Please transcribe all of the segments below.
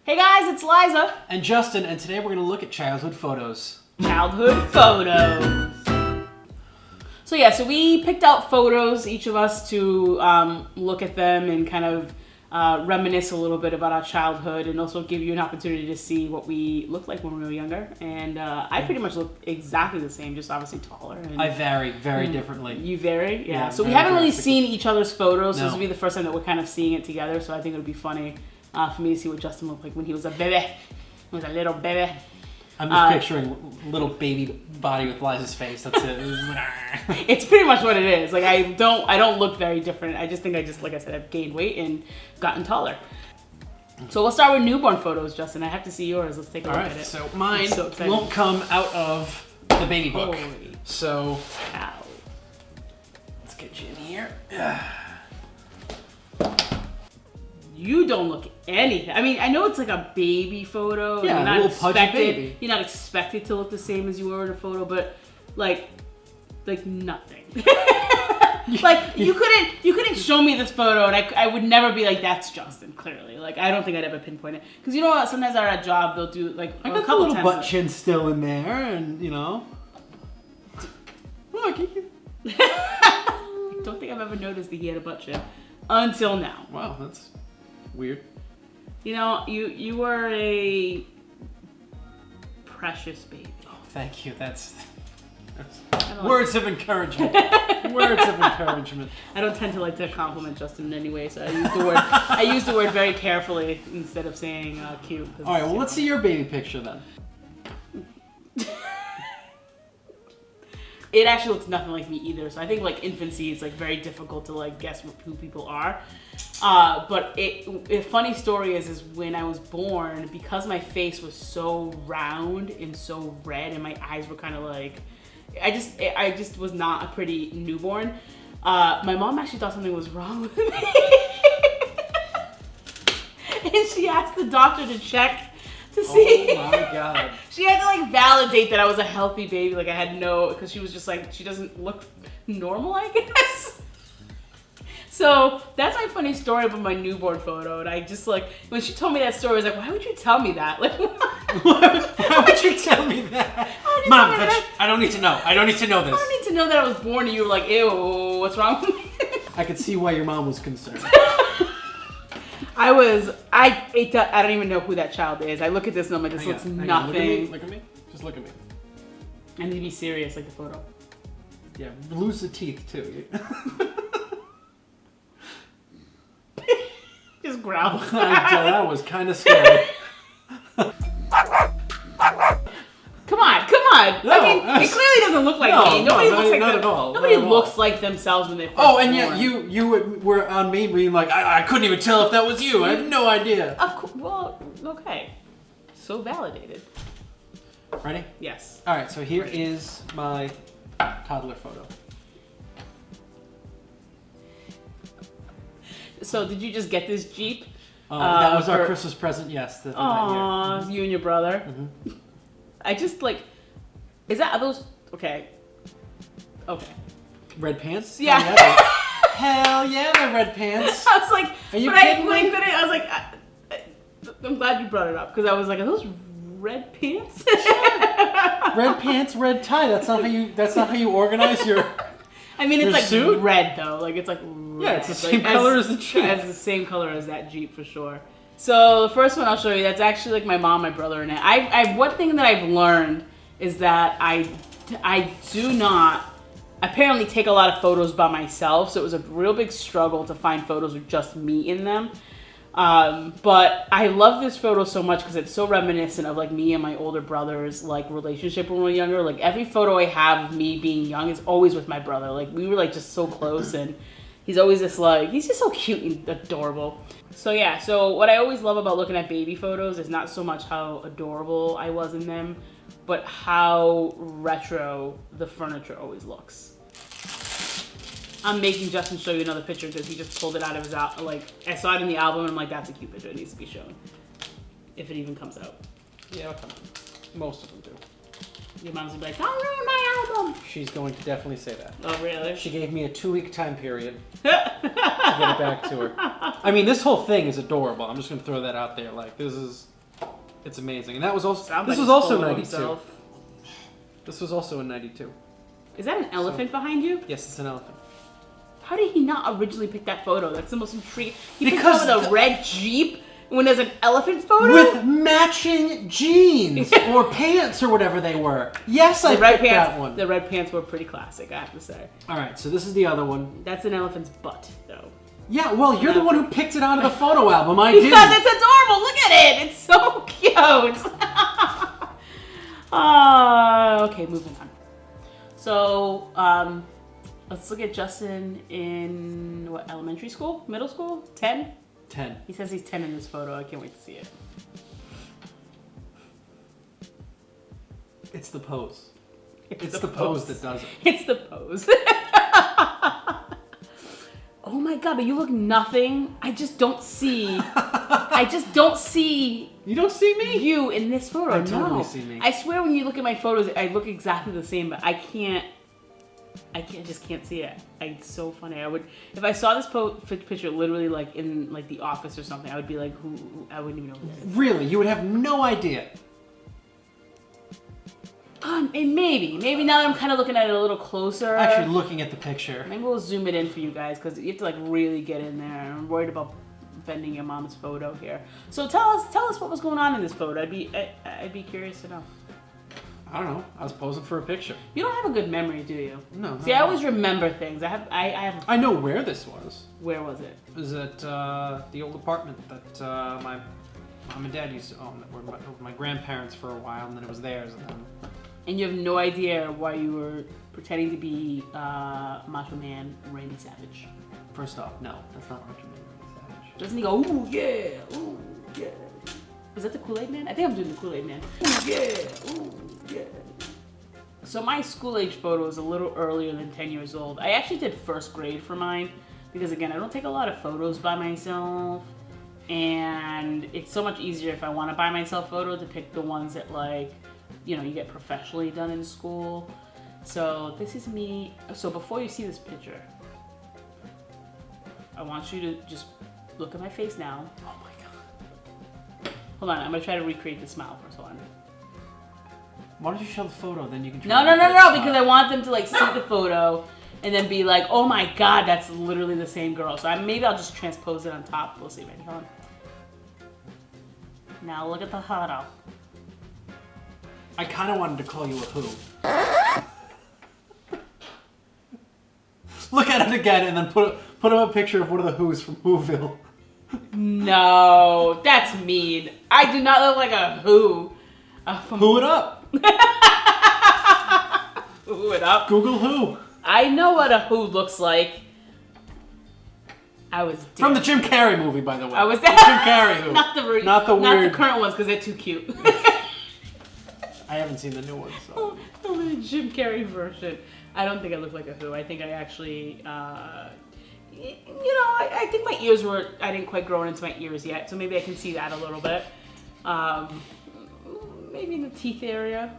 Hey guys, it's Liza. And Justin, and today we're going to look at childhood photos. Childhood photos. So we picked out photos, each of us, to look at them and kind of reminisce a little bit about our childhood, and also give you an opportunity to see what we looked like when we were younger. And I pretty much look exactly the same, just obviously taller. And I vary very differently. You vary? Yeah. So we very haven't really drastically. seen each other's photos, so No. this will be the first time that we're kind of seeing it together, so I think it would be funny for me to see what Justin looked like when he was a baby. He was a little baby. I'm just picturing little baby body with Liza's face. That's it. It's pretty much what it is. Like I don't look very different. I just think like I said, I've gained weight and gotten taller. So we'll start with newborn photos, Justin. I have to see yours. Let's take a look at it. So mine So excited. won't come out of the baby book. Holy So cow. let's get you in here. You don't look anything. I mean, I know it's like a baby photo. Yeah, you're a little pudgy baby. You're not expected to look the same as you were in a photo, but like nothing. Like you couldn't show me this photo, and I would never be like, that's Justin. Clearly, like I don't think I'd ever pinpoint it, because you know what? Sometimes at our job they'll do like I a got the couple little times. butt chin still in there, and you know. Look, I don't think I've ever noticed that he had a butt chin until now. wow, that's weird. You know, you were a precious baby. Oh, thank you. That's I don't words of encouragement. Words of encouragement. I don't tend to like to compliment Justin in any way, so I use the word very carefully instead of saying cute. All right, well, let's see your baby picture then. It actually looks nothing like me either. So I think like infancy, it's like very difficult to like guess who people are. But a funny story is when I was born, because my face was so round and so red, and my eyes were kind of like, I just was not a pretty newborn. My mom actually thought something was wrong with me. And she asked the doctor to check to see. Oh my god. She had to like validate that I was a healthy baby. Like I had because she was just like, she doesn't look normal, I guess. So that's my funny story about my newborn photo. And I just like, when she told me that story, I was like, why would you tell me that? Like, Why would you tell me that? Mom, I don't need to know. I don't need to know this. I don't need to know that I was born and you were like, ew, what's wrong with me? I could see why your mom was concerned. I don't even know who that child is. I look at this and I'm like, this looks Hang on. nothing. Look at me. Just look at me. I need to be serious, like the photo. Yeah, lose the teeth too. Just growl. That was kind of scary. Come on. No, I mean, it clearly doesn't look like me. Nobody looks like not at all. Nobody Not at all. looks like themselves when they first Oh, and born. yet you were on me being like, I couldn't even tell if that was you. I have no idea. Of course. Well, okay. So validated. Ready? Yes. All right, so here is my toddler photo. So did you just get this Jeep? That was our for- Christmas present, yes. That Aww, you and your brother. Mhm. I just like, are those, okay. Red pants? Yeah. Hell yeah, they're red pants. I was like, Are you but kidding I me? couldn't, I was like, I'm glad you brought it up, because I was like, are those red pants? Red pants, red tie. That's not how you organize your. I mean, it's Your like suit? red though. Like it's like red. Yeah, it's the Like, same color as the Jeep. It's the same color as that Jeep for sure. So the first one I'll show you, that's actually like my mom, my brother, and I. One thing that I've learned is that I do not apparently take a lot of photos by myself. So it was a real big struggle to find photos with just me in them. But I love this photo so much because it's so reminiscent of like me and my older brother's like relationship when we were younger. Like every photo I have of me being young is always with my brother. Like we were like just so close, and he's always just like, he's just so cute and adorable. So yeah, so what I always love about looking at baby photos is not so much how adorable I was in them, but how retro the furniture always looks. I'm making Justin show you another picture because he just pulled it out of his album. Like, I saw it in the album and I'm like, that's a cute picture. It needs to be shown. If it even comes out. Yeah, come on. Most of them do. Your mom's gonna be like, don't ruin my album. She's going to definitely say that. Oh, really? She gave me a 2-week time period to get it back to her. I mean, this whole thing is adorable. I'm just going to throw that out there. Like, this is It's amazing, and that was also. Sounds This like was he's also full of 92. himself. This was also in 92. Is that an elephant behind you? Yes, it's an elephant. How did he not originally pick that photo? That's the most intriguing. He picked Because it with a red Jeep when there's an elephant photo? With matching jeans or pants or whatever they were. Yes, I picked that one. The red pants were pretty classic, I have to say. All right, so this is the other one. That's an elephant's butt, though. Yeah, well, you're the one who picked it out of the photo album. I didn't. Because it's adorable. Look at it. It's so cute. Okay, moving on. So, let's look at Justin in, what, elementary school? Middle school? 10? 10. He says he's 10 in this photo. I can't wait to see it. It's the pose. It's the pose that does it. It's the pose. Oh my god, but you look nothing. I just don't see. You don't see me? You in this photo. I No. totally see me. I swear when you look at my photos, I look exactly the same, but I just can't see it. It's so funny. I would, if I saw this picture literally like in like the office or something, I would be like, who I wouldn't even know who it is. Really? You would have no idea. And maybe now that I'm kind of looking at it a little closer. Actually, looking at the picture. Maybe we'll zoom it in for you guys because you have to like really get in there. I'm worried about bending your mom's photo here. So tell us what was going on in this photo. I'd be curious to know. I don't know. I was posing for a picture. You don't have a good memory, do you? No. See, I always remember things. I have. I know where this was. Where was it? It was at the old apartment that my mom and dad used to own. That were my grandparents for a while, and then it was theirs. And you have no idea why you were pretending to be Macho Man Randy Savage. First off, no, that's not Macho Man Randy Savage. Doesn't he go, ooh yeah, ooh yeah? Is that the Kool-Aid Man? I think I'm doing the Kool-Aid Man. Ooh yeah, ooh yeah. So my school age photo is a little earlier than 10 years old. I actually did first grade for mine because again, I don't take a lot of photos by myself. And it's so much easier if I want to buy myself photos to pick the ones that like, you know, you get professionally done in school. So this is me. So before you see this picture, I want you to just look at my face now. Oh my god. Hold on, I'm gonna try to recreate the smile first. Hold on. Why don't you show the photo, then you can try No, to smile. because I want them to like see the photo and then be like, oh my god, that's literally the same girl. So maybe I'll just transpose it on top. We'll see. Ready? Hold on. Now look at the photo. I kind of wanted to call you a who. Look at it again and then put up a picture of one of the Who's from Whoville. No, that's mean. I do not look like a who. Who it up? Who it up? Google who. I know what a who looks like. I was dead. From the Jim Carrey movie, by the way. I was the Jim Carrey who. Not the weird. Not Not the current ones because they're too cute. I haven't seen the new one, so. The Jim Carrey version. I don't think I look like a who. I think I actually, I think my ears I didn't quite grow into my ears yet, so maybe I can see that a little bit. Maybe in the teeth area.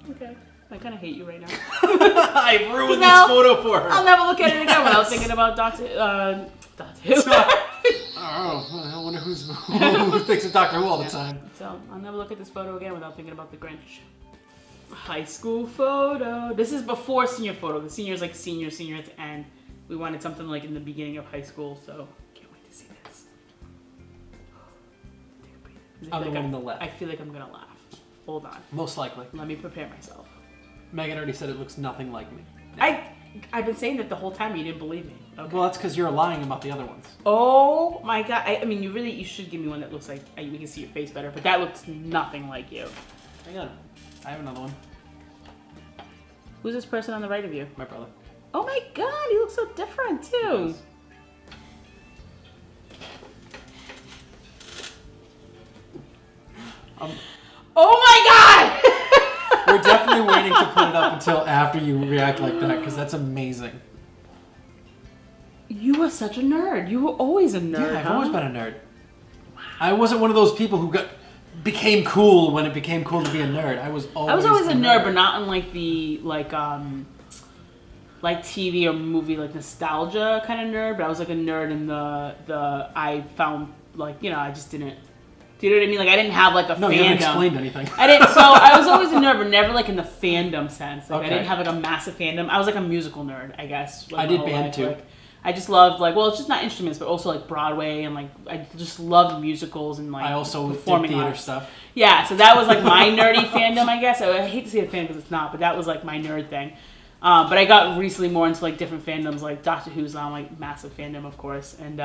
Okay. I kind of hate you right now. I ruined this photo for her. I'll never look at it again without thinking about Doctor Who. I wonder who thinks of Doctor Who all the time. So I'll never look at this photo again without thinking about the Grinch. High school photo. This is before senior photo. The senior's like senior at the end. We wanted something like in the beginning of high school, so can't wait to see this. Take a breather. I'm the one on the left. I feel like I'm gonna laugh. Hold on. Most likely. Let me prepare myself. Megan already said it looks nothing like me. I've been saying that the whole time. You didn't believe me. Okay. Well, that's because you're lying about the other ones. Oh my god! I mean, you should give me one that looks like we can see your face better. But that looks nothing like you. Hang on, I have another one. Who's this person on the right of you? My brother. Oh my god! He looks so different too. Oh my god! We're definitely waiting to put it up until after you react like that, because that's amazing. You were such a nerd. You were always a nerd. Yeah, I've always been a nerd. I wasn't one of those people who became cool when it became cool to be a nerd. I was always a nerd, but not in like the like TV or movie like nostalgia kind of nerd. But I was like a nerd in the I found like I just didn't Do you know what I mean? Like, I didn't have like a No, fandom. you haven't explained anything. I didn't. So I was always a nerd, but never like in the fandom sense. Like, Okay. I didn't have like a massive fandom. I was like a musical nerd, I guess. Like, I did band too. Like, I just loved like, well, it's just not instruments, but also like Broadway and like I just loved musicals and like I also performing did theater arts. stuff. Yeah, so that was like my nerdy fandom, I guess. I hate to say a fan because it's not, but that was like my nerd thing. But I got recently more into like different fandoms, like Doctor Who's on like massive fandom, of course, and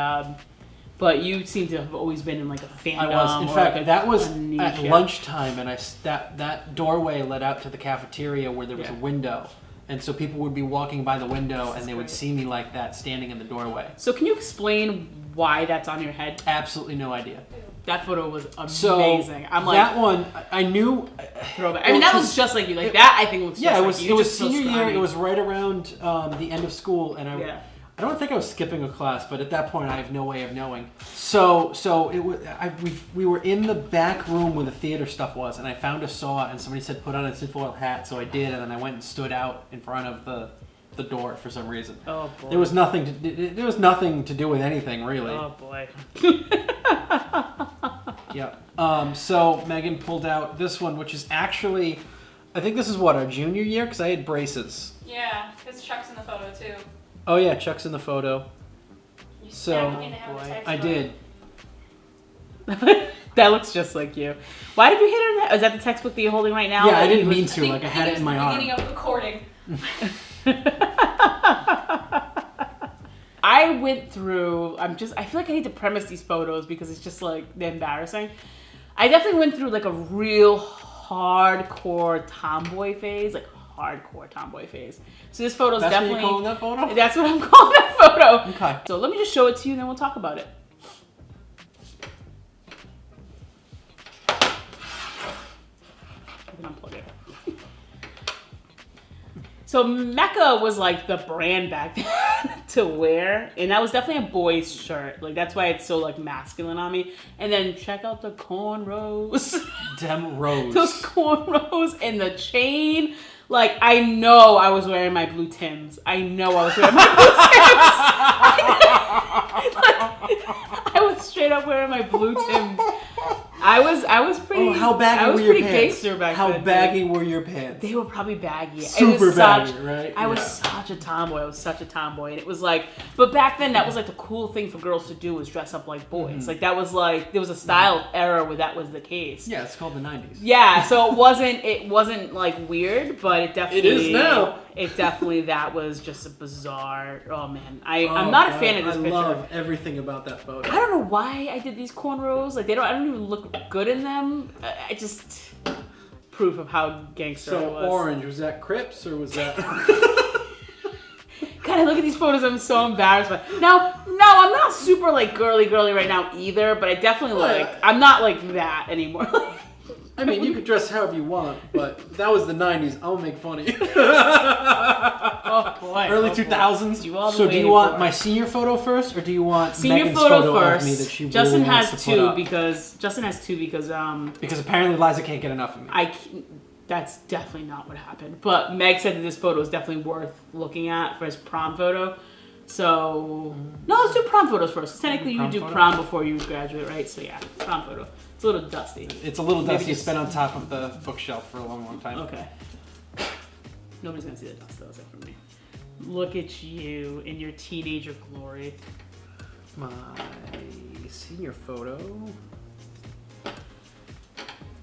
but you seem to have always been in like a fandom. I was. In or, fact, like, that was niche, at yeah. lunchtime, and that doorway led out to the cafeteria where there was Yeah. a window, and so people would be walking by the window, and they would great. see me like that, standing in the doorway. So can you explain why that's on your head? Absolutely no idea. That photo was So amazing. I'm like, that one, I knew. throwback. I mean, that was just like you. Like that, I think was just Yeah, it like was. you. It was Just so senior year. scrawny. It was right around the end of school, and Yeah. I don't think I was skipping a class, but at that point, I have no way of knowing. So it was. We were in the back room where the theater stuff was, and I found a saw, and somebody said put on a tinfoil hat, so I did, and then I went and stood out in front of the door for some reason. Oh boy. There was nothing to do with anything really. Oh boy. Yeah. So Megan pulled out this one, which is actually, I think this is what, our junior year, because I had braces. Yeah, because Chuck's in the photo too. Oh yeah, Chuck's in the photo. You So- snapped me to have boy. a text I photo. did. That looks just like you. Why did you hit her in the... Is that the textbook that you're holding right now? Yeah, I Like, didn't you mean were- to. Like I had it in my the arm. beginning of recording. I went through... I feel like I need to premise these photos because it's just like, they're embarrassing. I definitely went through like a real hardcore tomboy phase. Like hardcore tomboy phase. So this photo's That's definitely... what you're calling that photo? That's what I'm calling that photo. Okay. So let me just show it to you and then we'll talk about it. I can unplug it. So Mecca was like the brand back then to wear, and that was definitely a boy's shirt. Like that's why it's so like masculine on me. And then check out the cornrows. Dem Rose. Those cornrows and the chain. Like I know I was wearing my blue Tims. I know I was wearing my blue Tims. I was straight up wearing my blue Tims. I was pretty. Oh, how baggy I was were your pretty pants? gangster back How then. baggy were your pants? They were probably baggy. Super baggy, right? I was Yeah. such a tomboy. I was such a tomboy, and it was like. But back then, that was like the cool thing for girls to do was dress up like boys. Mm-hmm. Like that was like there was a style era where that was the case. Yeah, it's called the 90s. Yeah, so it wasn't like weird, but it definitely is now. It definitely that was just a bizarre. Oh man, Oh, I'm not a God, fan of this I picture. love everything about that photo. I don't know why I did these cornrows. Like I don't even look good in them. I just proof of how gangster I So was. orange, was that Crips or was that? God, I look at these photos. I'm so embarrassed. But no, I'm not super like girly right now either. But I definitely like. I'm not like that anymore. I mean, you could dress however you want, but that was the 90s. I'll make fun of you. Oh boy. Early oh, boy. 2000s. You all been So do you waiting want for. my senior photo first, or do you want Senior Megan's photo of first. me that she Justin really wants has to put two up? because Because apparently Liza can't get enough of me. that's definitely not what happened. But Meg said that this photo is definitely worth looking at for his prom photo. So no, let's do prom photos first. 'Cause technically, you Prom do photo? prom before you graduate, right? So yeah, prom photo. It's a little dusty. It's a little Maybe dusty. It's just- been on top of the bookshelf for a long time. Okay. Nobody's gonna see the dust though, except for me. Look at you in your teenager glory. My senior photo.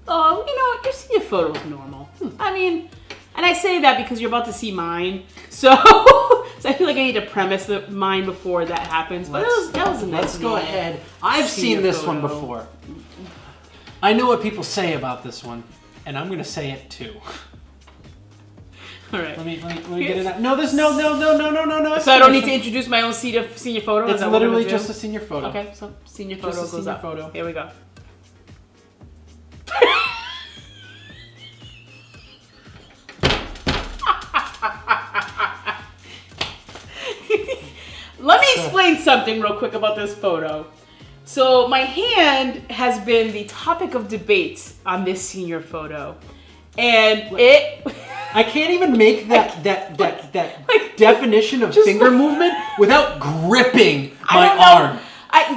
Oh, you know what? Your senior photo is normal. I mean, and I say that because you're about to see mine, so so I feel like I need to premise mine before that happens. But that was a nice. Let's go little ahead. I've senior seen this one photo. before. I know what people say about this one, and I'm gonna say it too. All right. Let me get it out. No, there's no. So I don't need to introduce my own senior photo. It's Is that what we're literally gonna just do? a senior photo. Okay. So senior Just photo a goes senior up. photo. Here we go. Let me explain something real quick about this photo. So my hand has been the topic of debates on this senior photo, and I can't even make that Like, definition of just finger like- movement without gripping I my don't know. arm.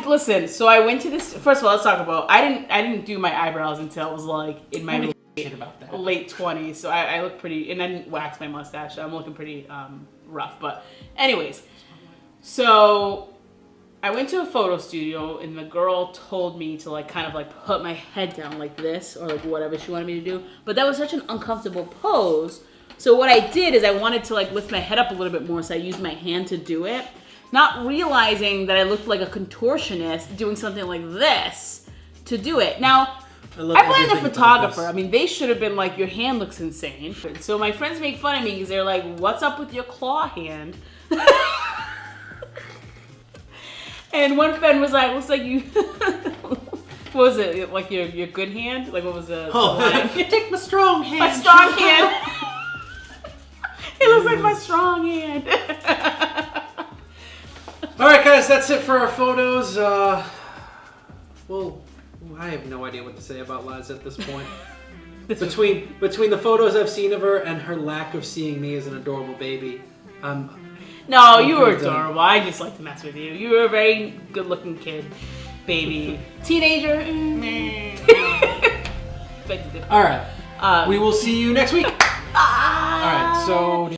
Listen. So I went to this. First of all, let's talk about. I didn't do my eyebrows until I was like in my Shit about that. late 20s. So I look pretty, and I didn't wax my mustache. So I'm looking pretty rough. But anyways, so I went to a photo studio, and the girl told me to like kind of like put my head down like this, or like whatever she wanted me to do. But that was such an uncomfortable pose. So what I did is I wanted to like lift my head up a little bit more, so I used my hand to do it. Not realizing that I looked like a contortionist doing something like this to do it. Now, I blame the photographer. I mean, they should have been like, your hand looks insane. So my friends make fun of me because they're like, what's up with your claw hand? And one friend was like, looks like you... What was it? Like your good hand? Like what was the line? Take my strong hand. My strong hand. It looks like my strong hand. All right, guys, that's it for our photos. Well, I have no idea what to say about Liza at this point. Between the photos I've seen of her and her lack of seeing me as an adorable baby, no, you were adorable. I just like to mess with you. You were a very good-looking kid, baby, teenager. All right, we will see you next week. Bye. All right, so.